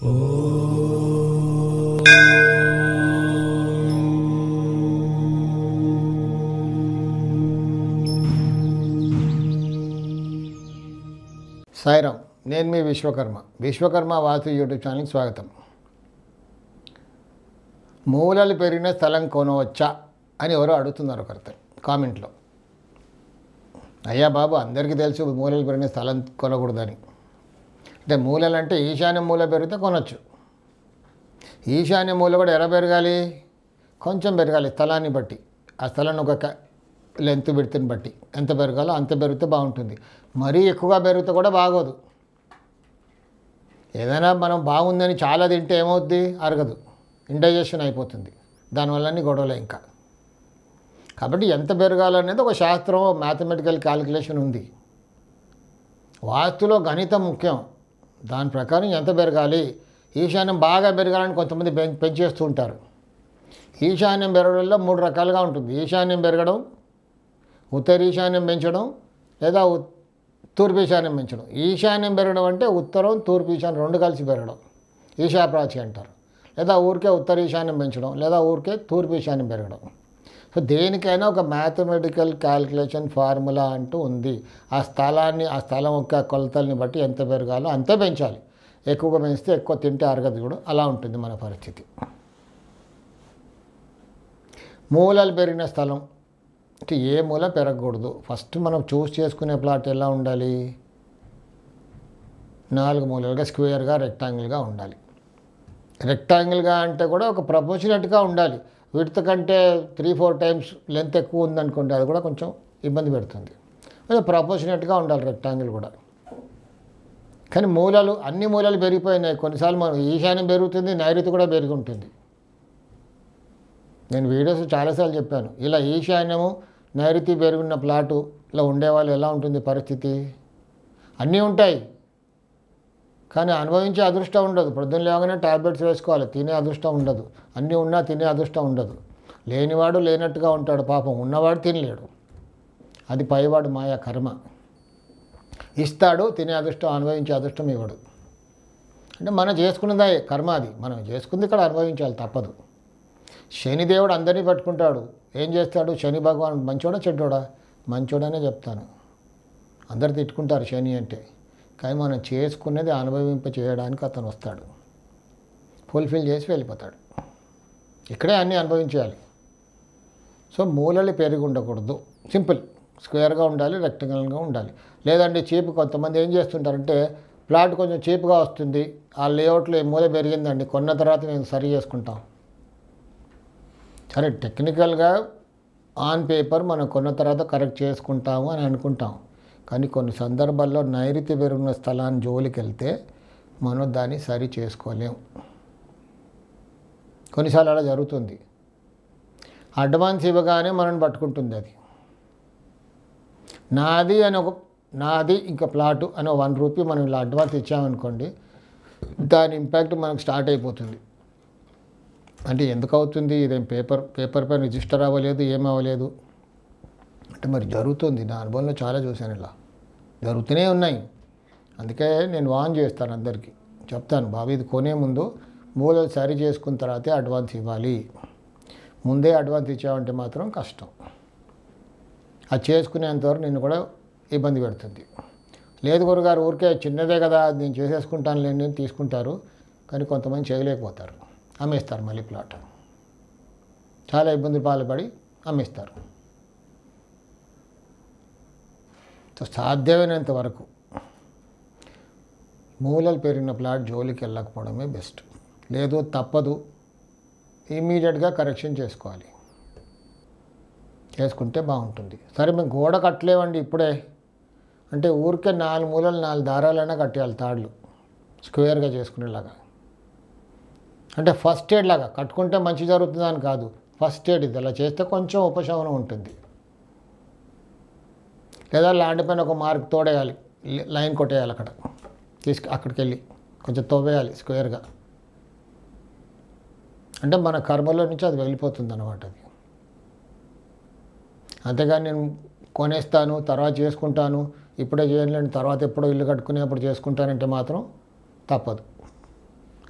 సాయిరామ్, నేను మీ విశ్వకర్మ వాస్తు యూట్యూబ్ ఛానల్కి స్వాగతం. మూలలు పెరిగిన స్థలం కొనవచ్చా అని ఎవరో అడుగుతున్నారు ఒకరితో కామెంట్లో. అయ్యా బాబు, అందరికీ తెలుసు మూలలు పెరిగిన స్థలం కొనకూడదని. అంటే మూలలు అంటే ఈశాన్య మూల పెరిగితే కొనవచ్చు. ఈశాన్య మూల కూడా ఎలా పెరగాలి? కొంచెం పెరగాలి స్థలాన్ని బట్టి. ఆ స్థలాన్ని ఒక లెంత్ విడ్త్ని బట్టి ఎంత పెరగాలో అంత పెరిగితే బాగుంటుంది. మరీ ఎక్కువగా పెరిగితే కూడా బాగోదు. ఏదైనా మనం బాగుందని చాలా తింటే ఏమవుద్ది? అరగదు, ఇండైజెషన్ అయిపోతుంది. దానివల్ల గొడవలే ఇంకా. కాబట్టి ఎంత పెరగాలనేది ఒక శాస్త్రం, మ్యాథమెటికల్ క్యాలిక్యులేషన్ ఉంది. వాస్తులో గణితం ముఖ్యం. దాని ప్రకారం ఎంత పెరగాలి. ఈశాన్యం బాగా పెరగాలని కొంతమంది పెంచేస్తూ ఉంటారు. ఈశాన్యం పెరగడంలో 3 రకాలుగా ఉంటుంది. ఈశాన్యం పెరగడం, ఉత్తర ఈశాన్యం పెంచడం, లేదా తూర్పు ఈశాన్యం పెంచడం. ఈశాన్యం పెరగడం అంటే ఉత్తరం తూర్పు ఈశాన్యం 2 కలిసి పెరగడం, ఈశాప్రాచి అంటారు. లేదా ఊరికే ఉత్తర ఈశాన్యం పెంచడం, లేదా ఊరికే తూర్పు ఈశాన్యం పెరగడం. సో దేనికైనా ఒక మ్యాథమెటికల్ క్యాలిక్యులేషన్ ఫార్ములా అంటూ ఉంది. ఆ స్థలం యొక్క కొలతల్ని బట్టి ఎంత పెరగాలో అంతే పెంచాలి. ఎక్కువగా పెంచితే ఎక్కువ తింటే అరగదు కూడా. అలా ఉంటుంది మన పరిస్థితి. మూలలు పెరిగిన స్థలం అంటే ఏ మూల పెరగకూడదు. ఫస్ట్ మనం చూస్ చేసుకునే ప్లాట్ ఎలా ఉండాలి? 4 మూలలుగా, స్క్వేర్గా, రెక్టాంగిల్గా ఉండాలి. రెక్టాంగిల్గా అంటే కూడా ఒక ప్రపోర్షనేట్గా ఉండాలి. విడ్త్ కంటే 3-4 టైమ్స్ లెంత్ ఎక్కువ ఉందనుకోండి, అది కూడా కొంచెం ఇబ్బంది పెడుతుంది. అది ప్రపోర్షనేట్గా ఉండాలి రెక్టాంగిల్ కూడా. కానీ అన్ని మూలలు పెరిగిపోయినాయి. కొన్నిసార్లు మనం ఈశాన్యం పెరుగుతుంది, నైరుతి కూడా పెరిగి ఉంటుంది. నేను వీడియోస్ చాలాసార్లు చెప్పాను. ఇలా ఈశాన్యము నైరుతి పెరుగున్న ప్లాటులో ఉండేవాళ్ళు ఎలా ఉంటుంది పరిస్థితి? అన్నీ ఉంటాయి కానీ అనుభవించే అదృష్టం ఉండదు. పొద్దున్న లేవగానే టాబ్లెట్స్ వేసుకోవాలి, తినే అదృష్టం ఉండదు. అన్నీ ఉన్నా తినే అదృష్టం ఉండదు. లేనివాడు లేనట్టుగా ఉంటాడు పాపం, ఉన్నవాడు తినలేడు. అది పైవాడు మాయా కర్మ. ఇస్తాడు తినే అదృష్టం, అనుభవించే అదృష్టం ఇవ్వడు. అంటే మనం చేసుకున్నదే కర్మ. అది మనం చేసుకుంది ఇక్కడ అనుభవించాలి, తప్పదు. శనిదేవుడు అందరినీ పట్టుకుంటాడు. ఏం చేస్తాడు? శని భగవాన్ మంచోడా చెడ్డోడా? మంచోడనే చెప్తాను. అందరు తిట్టుకుంటారు శని అంటే. కానీ మనం చేసుకునేది అనుభవింప చేయడానికి అతను వస్తాడు, ఫుల్ఫిల్ చేసి వెళ్ళిపోతాడు. ఇక్కడే అన్నీ అనుభవించాలి. సో మూలలు పెరిగి ఉండకూడదు. సింపుల్, స్క్వేర్గా ఉండాలి, రెక్టాంగిల్గా ఉండాలి. లేదంటే చీప్. కొంతమంది ఏం చేస్తుంటారంటే ప్లాట్ కొంచెం చీప్గా వస్తుంది, ఆ లేఅవుట్లో మూల పెరిగిందండి, కొన్న తర్వాత మేము సరి చేసుకుంటాం. సరే, టెక్నికల్గా ఆన్ పేపర్ మనం కొన్న తర్వాత కరెక్ట్ చేసుకుంటాము అని అనుకుంటాం. కానీ కొన్ని సందర్భాల్లో నైరుతి పెరిగిన స్థలాన్ని జోలికి వెళ్తే మనం దాన్ని సరి చేసుకోలేము. కొన్నిసార్లు అలా జరుగుతుంది. అడ్వాన్స్ ఇవ్వగానే మనం పట్టుకుంటుంది అది. నాది ఇంకా ప్లాటు అని 1 రూపీ మనం ఇలా అడ్వాన్స్ ఇచ్చామనుకోండి, దాని ఇంపాక్ట్ మనకు స్టార్ట్ అయిపోతుంది. అంటే ఎందుకు అవుతుంది? ఇదేం పేపర్ పైన రిజిస్టర్ అవ్వలేదు, ఏమవ్వలేదు అంటే మరి జరుగుతుంది. నా అనుభవంలో చాలా చూశాను, ఇలా జరుగుతూనే ఉన్నాయి. అందుకే నేను వార్న్ చేస్తాను, అందరికీ చెప్తాను, బాబు ఇది కొనే ముందు మూలలు సరి చేసుకున్న తర్వాతే అడ్వాన్స్ ఇవ్వాలి. ముందే అడ్వాన్స్ ఇచ్చామంటే మాత్రం కష్టం. అది చేసుకునేంతవరకు నిన్ను కూడా ఇబ్బంది పెడుతుంది. లేదు గురుగారు, ఊరికే చిన్నదే కదా నేను చేసేసుకుంటాను లేని తీసుకుంటారు. కానీ కొంతమంది చేయలేకపోతారు, అమ్మేస్తారు. మళ్ళీ ప్లాట్ చాలా ఇబ్బంది పాల్పడి అమ్మేస్తారు. సో సాధ్యమైనంత వరకు మూలలు పెరిగిన ప్లాట్ జోలికి వెళ్ళకపోవడమే బెస్ట్. లేదు తప్పదు, ఇమీడియట్గా కరెక్షన్ చేసుకోవాలి, చేసుకుంటే బాగుంటుంది. సరే మేము గోడ కట్టలేవండి ఇప్పుడే అంటే ఊరికే 4 మూలలు 4 దారాలైనా కట్టేయాలి, తాళ్ళు స్క్వేర్గా చేసుకునేలాగా. అంటే ఫస్ట్ ఎయిడ్ లాగా కట్టుకుంటే మంచి జరుగుతుందని కాదు, ఫస్ట్ ఎయిడ్ ఇది. అలా చేస్తే కొంచెం ఉపశమనం ఉంటుంది. లేదా ల్యాండ్ పైన ఒక మార్క్ తోడేయాలి, లైన్ కొట్టేయాలి, అక్కడికి వెళ్ళి కొంచెం తవ్వేయాలి స్క్వేర్గా. అంటే మన కర్మలో నుంచి అది వెళ్ళిపోతుంది అన్నమాట. అది అంతేగాని నేను కొనేస్తాను తర్వాత చేసుకుంటాను, ఇప్పుడే చేయలేను తర్వాత ఎప్పుడో ఇల్లు కట్టుకునేప్పుడు చేసుకుంటానంటే మాత్రం తప్పదు.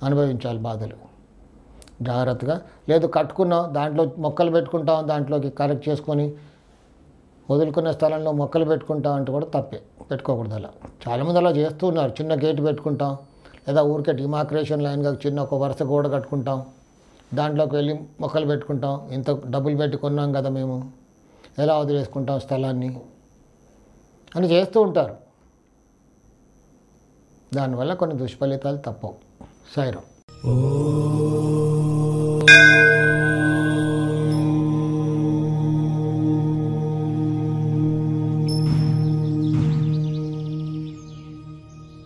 అనుభవించాలి బాధలు. జాగ్రత్తగా. లేదు కట్టుకున్నాం, దాంట్లో మొక్కలు పెట్టుకుంటాం, దాంట్లోకి కరెక్ట్ చేసుకొని వదులుకునే స్థలంలో మొక్కలు పెట్టుకుంటాం అంటే కూడా తప్పే, పెట్టుకోకూడదు. అలా చాలామంది అలా చేస్తూ ఉన్నారు. చిన్న గేటు పెట్టుకుంటాం, లేదా ఊరికే డిమార్క్రేషన్ లైన్గా చిన్న ఒక వరుస గోడ కట్టుకుంటాం, దాంట్లోకి వెళ్ళి మొక్కలు పెట్టుకుంటాం. ఇంత డబ్బులు పెట్టి కొన్నాం కదా మేము, ఎలా వదిలేసుకుంటాం స్థలాన్ని అని చేస్తూ ఉంటారు. దానివల్ల కొన్ని దుష్ఫలితాలు తప్పవు. సాయిరాం.